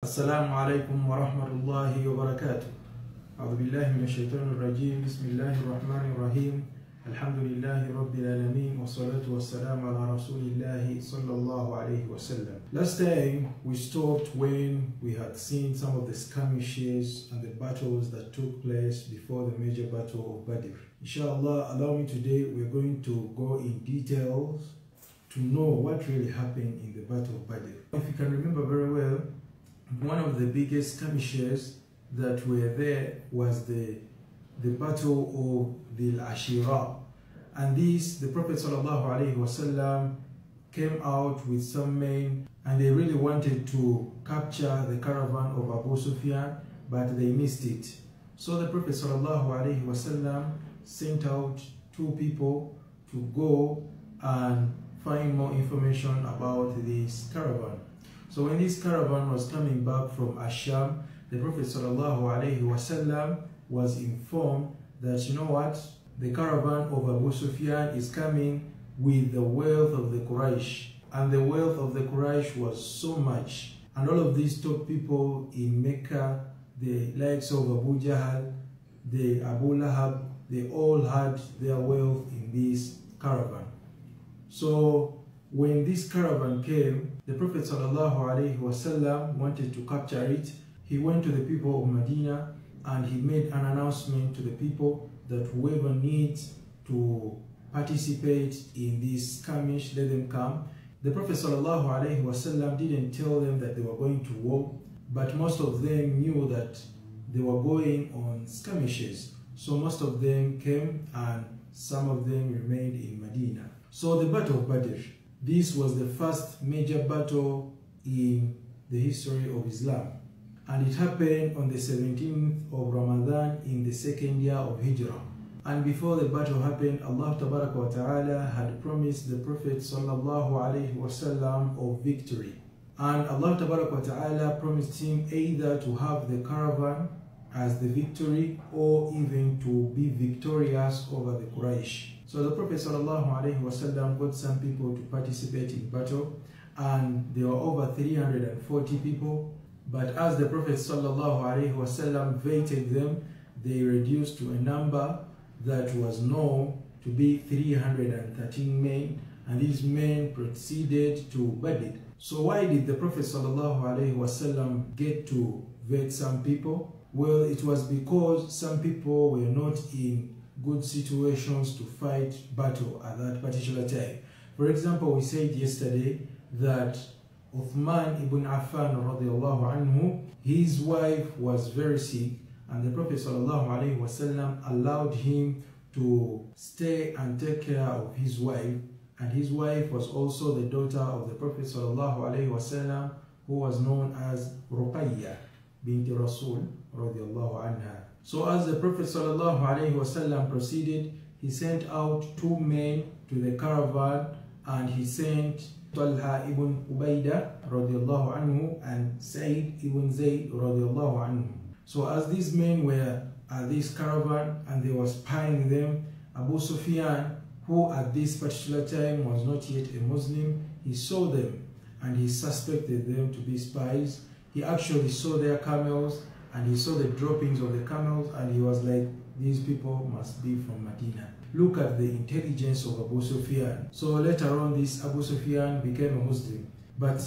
السلام عليكم ورحمة الله وبركاته. أعوذ بالله من الشيطان الرجيم. بسم الله الرحمن الرحيم. الحمد لله رب العالمين والصلاة والسلام على رسول الله صلى الله عليه وسلم. Last time we stopped when we had seen some of the skirmishes and the battles that took place before the major battle of Badr. Inshallah, allow me today, we're going to go in details to know what really happened in the battle of Badr. If you can remember very well, one of the biggest skirmishes that were there was the battle of the Ashira. And this, the Prophet ﷺ came out with some men and they really wanted to capture the caravan of Abu Sufyan, but they missed it. So the Prophet ﷺ sent out two people to go and find more information about this caravan. So when this caravan was coming back from Asham, the Prophet ﷺ was informed that, you know what, the caravan of Abu Sufyan is coming with the wealth of the Quraysh. And the wealth of the Quraysh was so much. And all of these top people in Mecca, the likes of Abu Jahl, the Abu Lahab, they all had their wealth in this caravan. So when this caravan came, the Prophet ﷺ wanted to capture it. He went to the people of Medina and he made an announcement to the people that whoever needs to participate in this skirmish, let them come. The Prophet ﷺ didn't tell them that they were going to war, but most of them knew that they were going on skirmishes. So most of them came and some of them remained in Medina. So the Battle of Badr, this was the first major battle in the history of Islam. And it happened on the 17th of Ramadan in the second year of Hijrah. And before the battle happened, Allah Ta'ala had promised the Prophet ﷺ of victory. And Allah Ta'ala promised him either to have the caravan as the victory or even to be victorious over the Quraysh. So the Prophet ﷺ got some people to participate in battle, and there were over 340 people. But as the Prophet ﷺ vetted them, they reduced to a number that was known to be 313 men, and these men proceeded to Badr. So why did the Prophet ﷺ get to vet some people? Well, it was because some people were not in good situations to fight battle at that particular time. For example, we said yesterday that Uthman ibn Affan radiallahu anhu, his wife was very sick, and the Prophet ﷺ allowed him to stay and take care of his wife. And his wife was also the daughter of the Prophet ﷺ, who was known as Ruqayya bint Rasul radiallahu anha. So as the Prophet ﷺ proceeded, he sent out two men to the caravan, and he sent Talha ibn Ubaydah radiallahu anhu and Sa'id ibn Zayd radiallahu anhu. So as these men were at this caravan and they were spying them, Abu Sufyan, who at this particular time was not yet a Muslim, he saw them and he suspected them to be spies. He actually saw their camels and he saw the droppings of the camels, and he was like, these people must be from Medina. Look at the intelligence of Abu Sufyan. So later on, this Abu Sufyan became a Muslim. But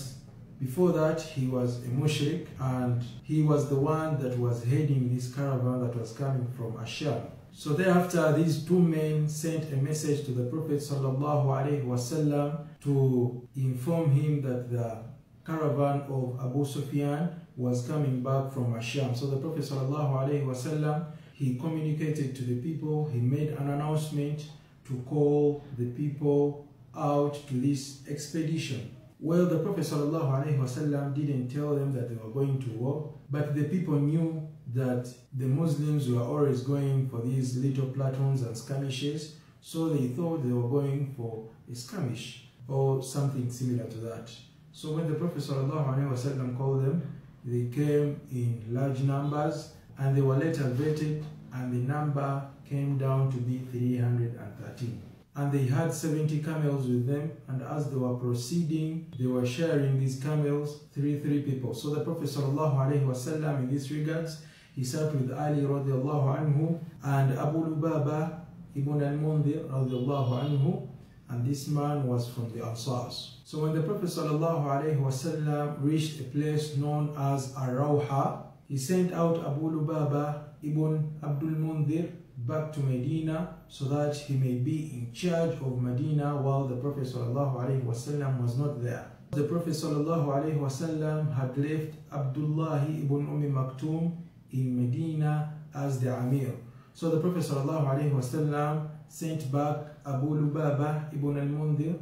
before that, he was a mushrik, and he was the one that was heading this caravan that was coming from Asham. So thereafter, these two men sent a message to the Prophet ﷺ to inform him that the caravan of Abu Sufyan was coming back from Asham. So the Prophet ﷺ, he communicated to the people, he made an announcement to call the people out to this expedition. Well, the Prophet ﷺ didn't tell them that they were going to war, but the people knew that the Muslims were always going for these little platoons and skirmishes, so they thought they were going for a skirmish or something similar to that. So when the Prophet ﷺ called them, they came in large numbers, and they were later vetted, and the number came down to be 313. and they had 70 camels with them, and as they were proceeding, they were sharing these camels, three people. So the Prophet ﷺ, in this regards, he sat with Ali radiallahu anhu and Abu Lubaba ibn al-Mundhir radiallahu anhu, and this man was from the Ansars. So when the Prophet ﷺ reached a place known as Ar-Rawha, he sent out Abu Lubaba ibn Abdul Mundhir back to Medina so that he may be in charge of Medina while the Prophet ﷺ was not there. The Prophet ﷺ had left Abdullah ibn Maktum in Medina as the Amir. So the Prophet ﷺ sent back Abu Lubaba ibn al-Mundhir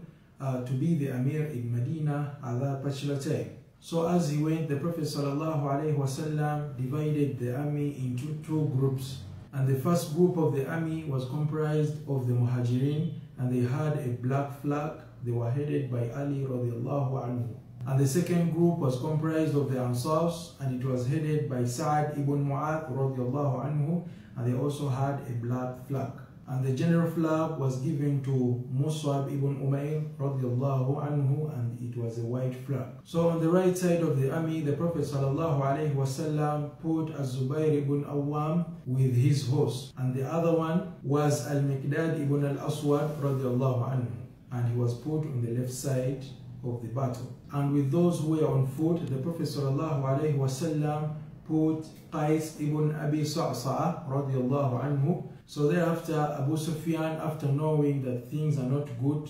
to be the Amir in Medina at that particular time. So as he went, the Prophet ﷺ divided the army into two groups. And the first group of the army was comprised of the Muhajirin, and they had a black flag. They were headed by Ali radiallahu anhu. And the second group was comprised of the Ansars, and it was headed by Sa'ad ibn Mu'adh radiallahu anhu, and they also had a black flag. And the general flag was given to Mus'ab ibn Umayr radiallahu anhu, and it was a white flag. So on the right side of the army, the Prophet sallallahu alaihi wasallam put Az-Zubayr ibn Awwam with his horse, and the other one was Al-Miqdad ibn al-Aswad radiallahu anhu, and he was put on the left side of the battle. And with those who were on foot, the Prophet sallallahu alaihi wasallam put Qais ibn Abi Sa'sa'a radiallahu anhu. So thereafter, Abu Sufyan, after knowing that things are not good,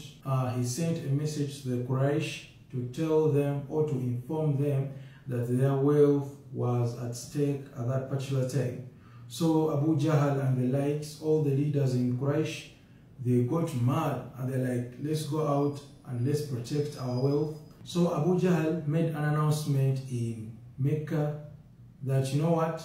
he sent a message to the Quraysh to tell them or to inform them that their wealth was at stake at that particular time. So Abu Jahl and the likes, all the leaders in Quraysh, they got mad and they're like, let's go out and let's protect our wealth. So Abu Jahl made an announcement in Mecca that, you know what,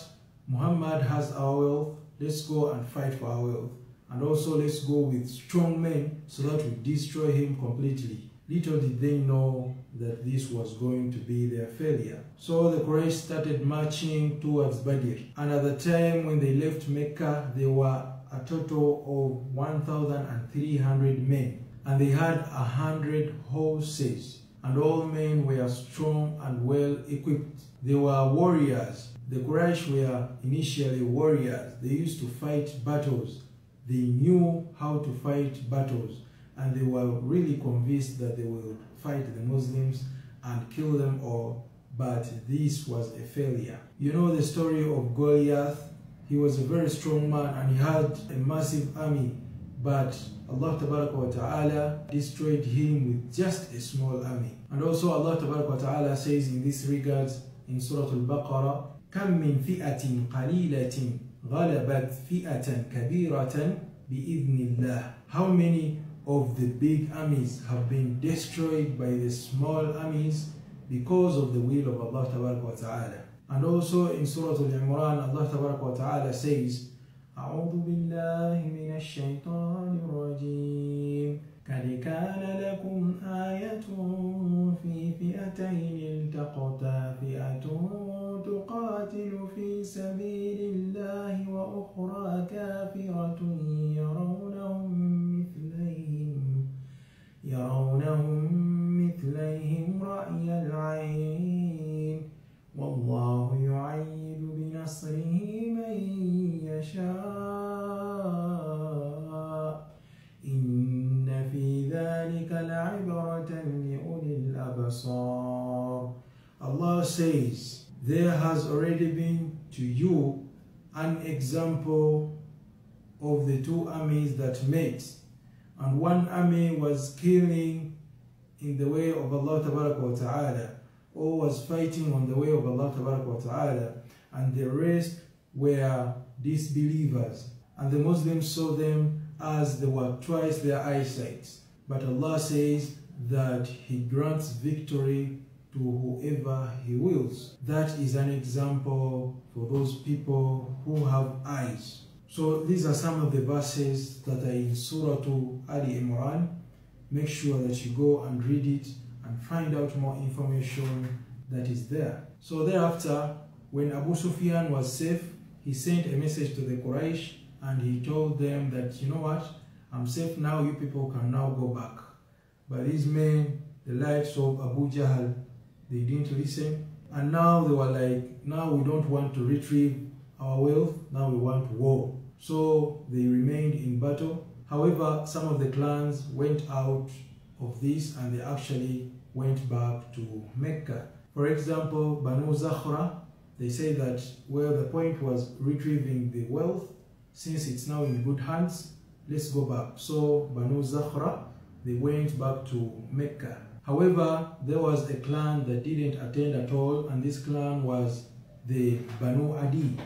Muhammad has our wealth, let's go and fight for our wealth. And also let's go with strong men so that we destroy him completely. Little did they know that this was going to be their failure. So the Quraysh started marching towards Badr. And at the time when they left Mecca, they were a total of 1,300 men. And they had 100 horses. And all men were strong and well equipped. They were warriors. The Quraysh were initially warriors. They used to fight battles. They knew how to fight battles, and they were really convinced that they will fight the Muslims and kill them all, but this was a failure. You know the story of Goliath? He was a very strong man and he had a massive army, but Allah wa ta'ala destroyed him with just a small army. And also Allah wa ta'ala says in this regards in Surah Al-Baqarah, كم من فئة قليلة غلبت فئة كبيرة بإذن الله. How many of the big armies have been destroyed by the small armies because of the will of Allah wa ta'ala. And also in Surah Al-Imran, Allah wa ta'ala says, أعوذ بالله من الشيطان الرجيم قد كان لكم آية في فئتين التقتا فئة تقاتل في سبيل الله وأخرى كافرة يرونهم مثليهم رأي العين والله يعيد بنصره من يشاء إن في ذلك لعبرة لأولي الأبصار. Allah says, there has already been to you an example of the two armies that met, and one army was killing in the way of Allah wa ta'ala, or was fighting on the way of Allah wa ta'ala, and the rest were disbelievers, and the Muslims saw them as they were twice their eyesight. But Allah says that He grants victory to whoever He wills. That is an example for those people who have eyes. So these are some of the verses that are in Surah Ali Imran. Make sure that you go and read it and find out more information that is there. So thereafter, when Abu Sufyan was safe, he sent a message to the Quraysh and he told them that, you know what, I'm safe now, you people can now go back. But these men, the likes of Abu Jahl, they didn't listen. And now they were like, now we don't want to retrieve our wealth, now we want war. So they remained in battle. However, some of the clans went out of this and they actually went back to Mecca. For example, Banu Zakhra, they say that, well, the point was retrieving the wealth. Since it's now in good hands, let's go back. So Banu Zakhra, they went back to Mecca. However, there was a clan that didn't attend at all, and this clan was the Banu Adi.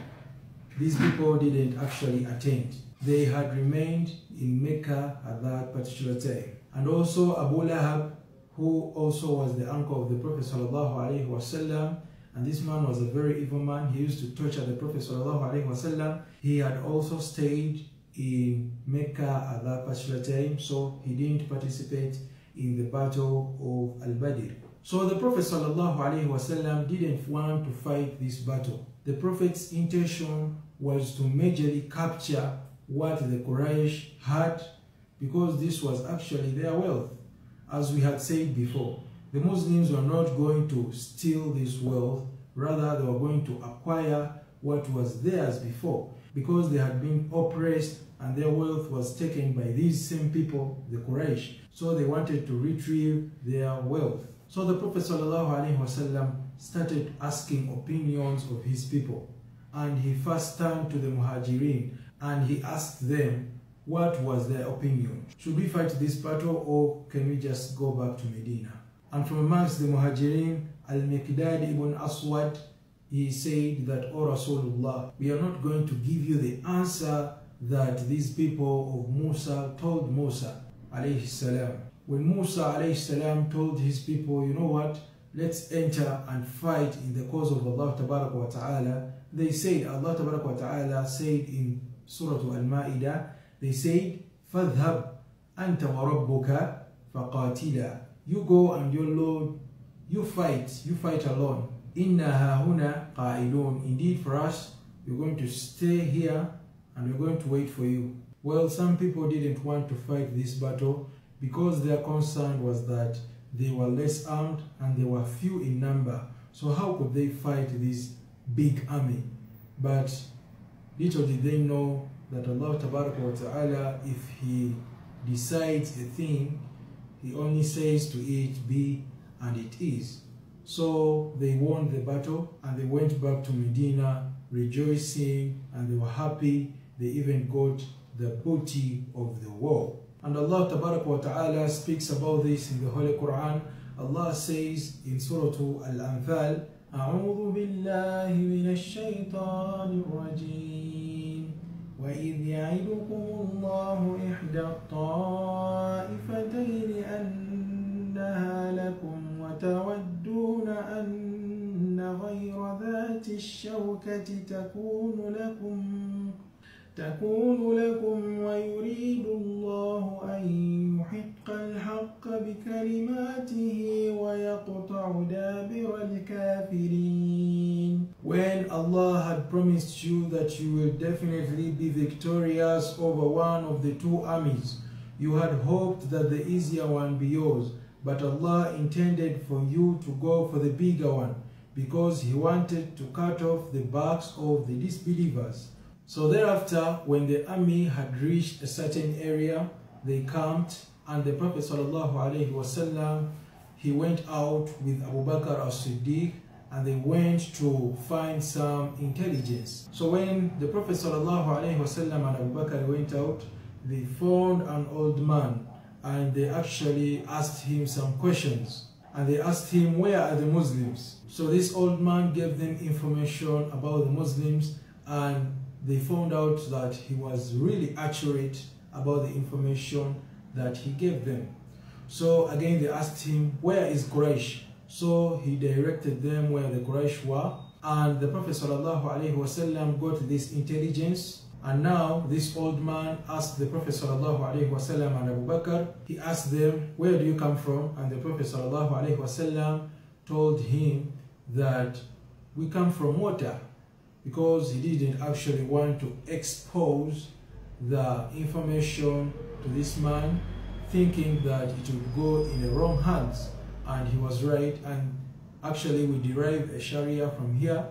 These people didn't actually attend. They had remained in Mecca at that particular time. And also Abu Lahab, who also was the uncle of the Prophet ﷺ, and this man was a very evil man. He used to torture the Prophet ﷺ. He had also stayed in Mecca at that particular time, so he didn't participate in the battle of Al-Badr. So the Prophet ﷺ didn't want to fight this battle. The Prophet's intention was to majorly capture what the Quraysh had, because this was actually their wealth. As we had said before, the Muslims were not going to steal this wealth, rather they were going to acquire what was theirs before, because they had been oppressed and their wealth was taken by these same people, the Quraysh. So they wanted to retrieve their wealth. So the Prophet ﷺ started asking opinions of his people, and he first turned to the Muhajirin and he asked them what was their opinion. Should we fight this battle or can we just go back to Medina? And from amongst the Muhajirin, Al-Miqdad ibn Aswad, he said that, O Rasulullah, we are not going to give you the answer that these people of Musa told Musa alayhi salam. When Musa alayhi salam told his people, you know what, let's enter and fight in the cause of Allah tabaraka wa ta'ala, they said, Allah tabaraka wa ta'ala said in Surah Al-Ma'idah, they said, فَاذْهَبْ أَنْتَ وَرَبُّكَ فَقَاتِلًا. You go and your Lord, you fight alone. إِنَّا هَاهُنَا قَائِلُونَ. Indeed, for us, we're going to stay here and we're going to wait for you. Well, some people didn't want to fight this battle because their concern was that they were less armed and they were few in number. So how could they fight this big army? But little did they know that Allah Tabaraka wa Ta'ala, if He decides a thing, He only says to it, be, and it is. So they won the battle and they went back to Medina rejoicing, and they were happy. They even got the booty of the war. And Allah Tabaraka wa Ta'ala speaks about this in the Holy Quran. Allah says in Surah Al-Anfal, أعوذ بالله من الشيطان الرجيم وإذ يعدكم الله إحدى الطائفتين أنها لكم وتودون أن غير ذات الشوكة تكون لكم ويريد الله أن يحق الحق بكلماته ويقطع دابر الكافرين. When Allah had promised you that you will definitely be victorious over one of the two armies, you had hoped that the easier one be yours, but Allah intended for you to go for the bigger one, because He wanted to cut off the backs of the disbelievers. So thereafter, when the army had reached a certain area, they camped, and the Prophet ﷺ, he went out with Abu Bakr as-Siddiq, and they went to find some intelligence. So when the Prophet ﷺ and Abu Bakr went out, they found an old man, and they actually asked him some questions. And they asked him, where are the Muslims? So this old man gave them information about the Muslims, and they found out that he was really accurate about the information that he gave them. So again they asked him, where is Quraysh? So he directed them where the Quraysh were, and the Prophet ﷺ got this intelligence. And now this old man asked the Prophet ﷺ and Abu Bakr, he asked them, where do you come from? And the Prophet ﷺ told him that we come from water, because he didn't actually want to expose the information to this man, thinking that it would go in the wrong hands, and he was right. And actually we derive a Sharia from here,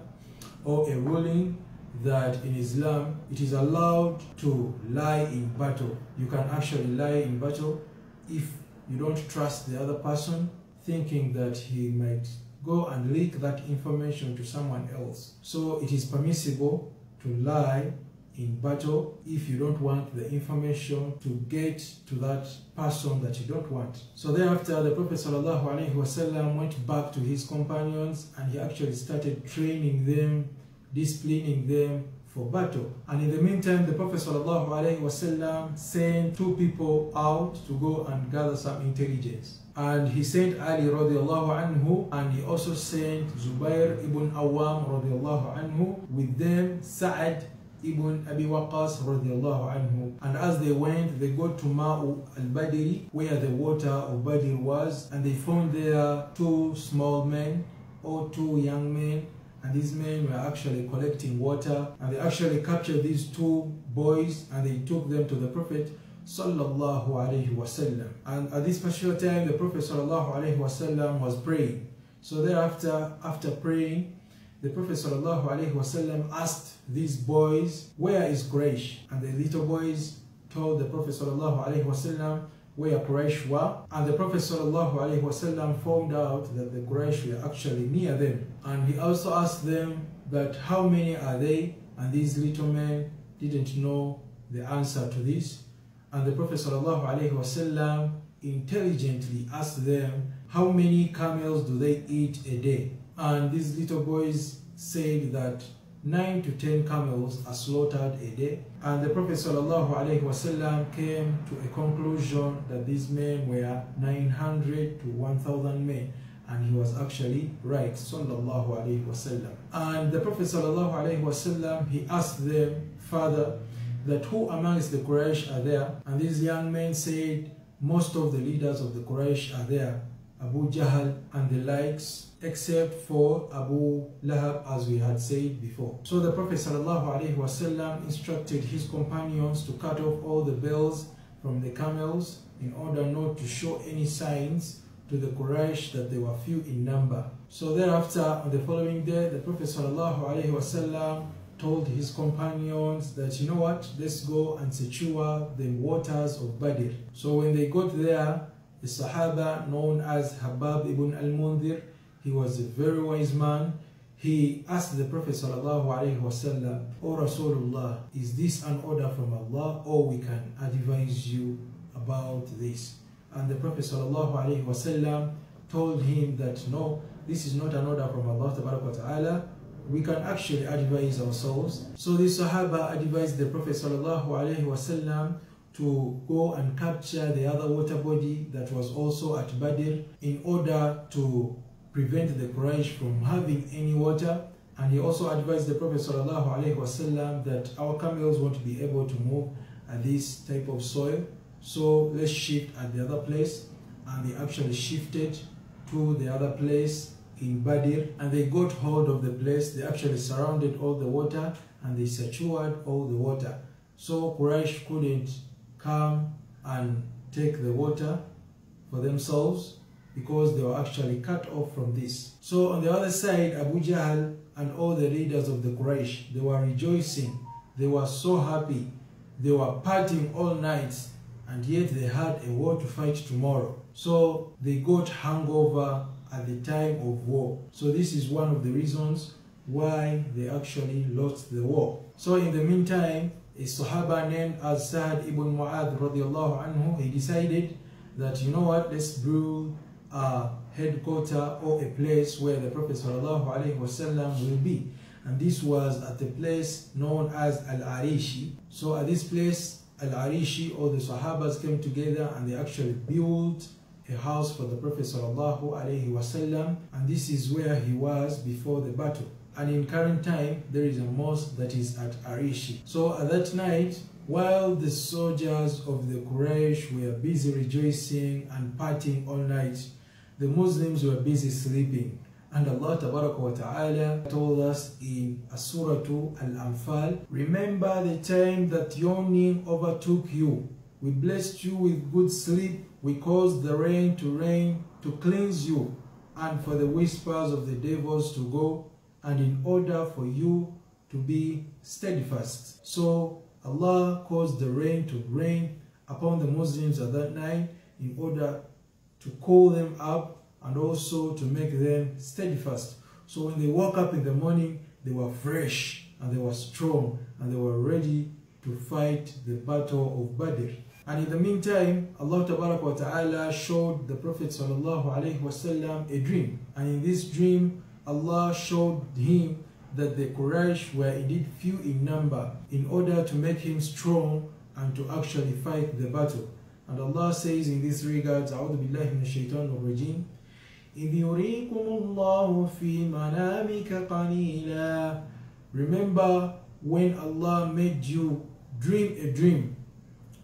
or a ruling, that in Islam it is allowed to lie in battle. You can actually lie in battle if you don't trust the other person, thinking that he might go and leak that information to someone else. So it is permissible to lie in battle if you don't want the information to get to that person that you don't want. So thereafter, the Prophet ﷺ went back to his companions, and he actually started training them, disciplining them for battle. And in the meantime, the Prophet ﷺ sent 2 people out to go and gather some intelligence. And he sent Ali radiallahu anhu, and he also sent Zubair ibn Awam radiallahu anhu, with them Sa'ad ibn Abi Waqqas radiallahu anhu. And as they went, they got to Ma'u al-Badri, where the water of Badr was, and they found there 2 small men, or 2 young men, and these men were actually collecting water, and they actually captured these 2 boys, and they took them to the Prophet sallallahu alaihi wasallam. And at this particular time, the Prophet sallallahu alaihi wasallam was praying. So thereafter, after praying, the Prophet sallallahu alaihi wasallam asked these boys, "Where is Quraysh?" And the little boys told the Prophet sallallahu alaihi wasallam where Quraysh were, and the Prophet sallallahu alaihi wasallam found out that the Quraysh were actually near them. And he also asked them that how many are they, and these little men didn't know the answer to this. And the Prophet sallallahu alaihi wasallam intelligently asked them, how many camels do they eat a day? And these little boys said that 9 to 10 camels are slaughtered a day. And the Prophet sallallahu alaihi wasallam came to a conclusion that these men were 900 to 1,000 men, and he was actually right, sallallahu alaihi wasallam. And the Prophet sallallahu alaihi wasallam, he asked them further that who amongst the Quraysh are there? And these young men said, most of the leaders of the Quraysh are there, Abu Jahl and the likes, except for Abu Lahab, as we had said before. So the Prophet ﷺ instructed his companions to cut off all the bells from the camels in order not to show any signs to the Quraysh that they were few in number. So thereafter, on the following day, the Prophet ﷺ told his companions that, you know what, let's go and secure the waters of Badr. So when they got there, the Sahaba known as Habab ibn al-Mundhir, he was a very wise man. He asked the Prophet ﷺ, "O Rasulullah, is this an order from Allah, or we can advise you about this?" And the Prophet ﷺ told him that no, this is not an order from Allah Ta'ala. We can actually advise ourselves. So the Sahaba advised the Prophet ﷺ to go and capture the other water body that was also at Badr in order to prevent the Quraysh from having any water. And he also advised the Prophet ﷺ that our camels won't be able to move at this type of soil, so let's shift at the other place. And they actually shifted to the other place in Badr, and they got hold of the place. They actually surrounded all the water, and they secured all the water, so Quraysh couldn't come and take the water for themselves, because they were actually cut off from this. So on the other side, Abu Jahl and all the leaders of the Quraysh, they were rejoicing. They were so happy. They were partying all night, and yet they had a war to fight tomorrow. So they got hangover at the time of war. So this is one of the reasons why they actually lost the war. So in the meantime, a Sahaba named as Sa'ad ibn Mu'adh radiallahu anhu, he decided that, you know what, let's build a headquarter or a place where the Prophet ﷺ will be. And this was at a place known as Al-Arishi. So at this place, Al-Arishi, all the Sahabas came together and they actually built a house for the Prophet ﷺ, and this is where he was before the battle. And in current time, there is a mosque that is at Arishi. So at that night, while the soldiers of the Quraysh were busy rejoicing and partying all night, the Muslims were busy sleeping. And Allah Tabaraka wa Ta'ala told us in Surah Al-Anfal, remember the time that yawning overtook you. We blessed you with good sleep. We caused the rain to cleanse you, and for the whispers of the devils to go, and in order for you to be steadfast. So Allah caused the rain to rain upon the Muslims at that night in order to cool them up and also to make them steadfast. So when they woke up in the morning, they were fresh and they were strong and they were ready to fight the battle of Badr. And in the meantime, Allah wa Ta'ala showed the Prophet sallallahu alaihi wasallam a dream. And in this dream, Allah showed him that the Quraysh were indeed few in number in order to make him strong and to actually fight the battle. And Allah says in this regards, A'udhu billahi minash shaitanir rajim, إِذْ يُرِيكُمُ اللَّهُ فِي مَنَامِكَ قَلِيلًا. Remember when Allah made you dream a dream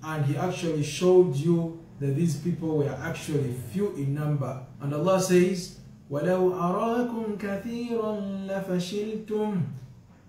and He actually showed you that these people were actually few in number. And Allah says, وَلَوْ أَرَاكُمْ كَثِيرًا لَفَشِلْتُمْ.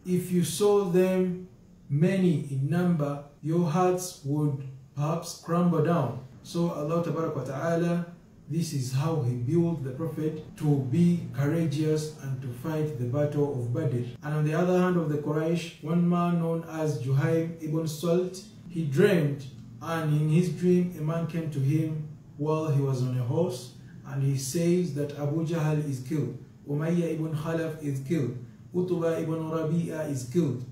If you saw them many in number, your hearts would perhaps crumble down. So Allah Ta'ala, this is how He built the Prophet to be courageous and to fight the battle of Badr. And on the other hand of the Quraysh, one man known as Juhaym ibn Salt, he dreamed, and in his dream a man came to him while he was on a horse, and he says that Abu Jahl is killed, Umayyah ibn Khalaf is killed, Utbah ibn Rabi'ah is killed.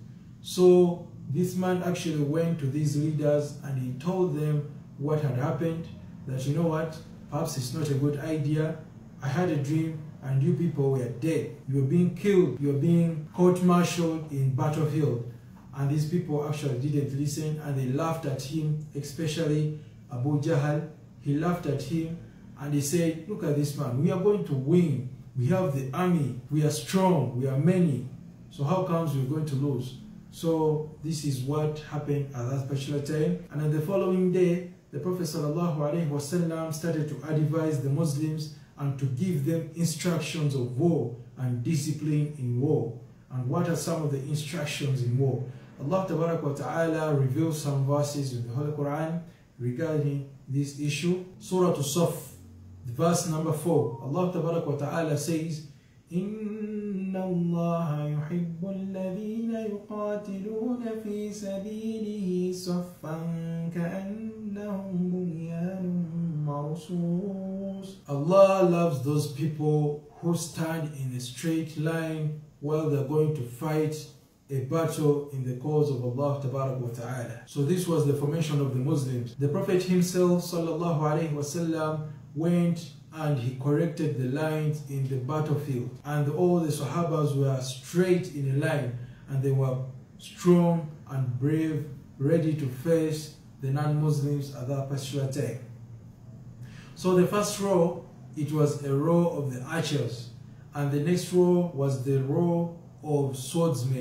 So this man actually went to these leaders and he told them what had happened, that you know what, perhaps it's not a good idea. I had a dream and you people were dead. You were being killed. You were being court-martialed in battlefield. And these people actually didn't listen and they laughed at him, especially Abu Jahl. He laughed at him and he said, look at this man. We are going to win. We have the army. We are strong. We are many. So how comes we're going to lose? So this is what happened at that particular time. And on the following day, the Prophet ﷺ started to advise the Muslims and to give them instructions of war and discipline in war. And what are some of the instructions in war? Allah Ta'ala reveals some verses in the Holy Quran regarding this issue. Surah As-Saff, verse number 4. Allah Ta'ala says, إِنَّ اللَّهَ يُحِبُّ الَّذِينَ يُقَاتِلُونَ فِي سَبِيلِهِ صَفًّا كَأَنَّهُمْ بُنْيَانٌ مَرْصُوصٌ. Allah loves those people who stand in a straight line while they're going to fight a battle in the cause of Allah Ta'ala. So this was the formation of the Muslims. The Prophet himself sallallahu alaihi wasallam went and he corrected the lines in the battlefield, and all the Sahabas were straight in a line and they were strong and brave, ready to face the non-Muslims at that particular time. So the first row, it was a row of the archers, and the next row was the row of swordsmen.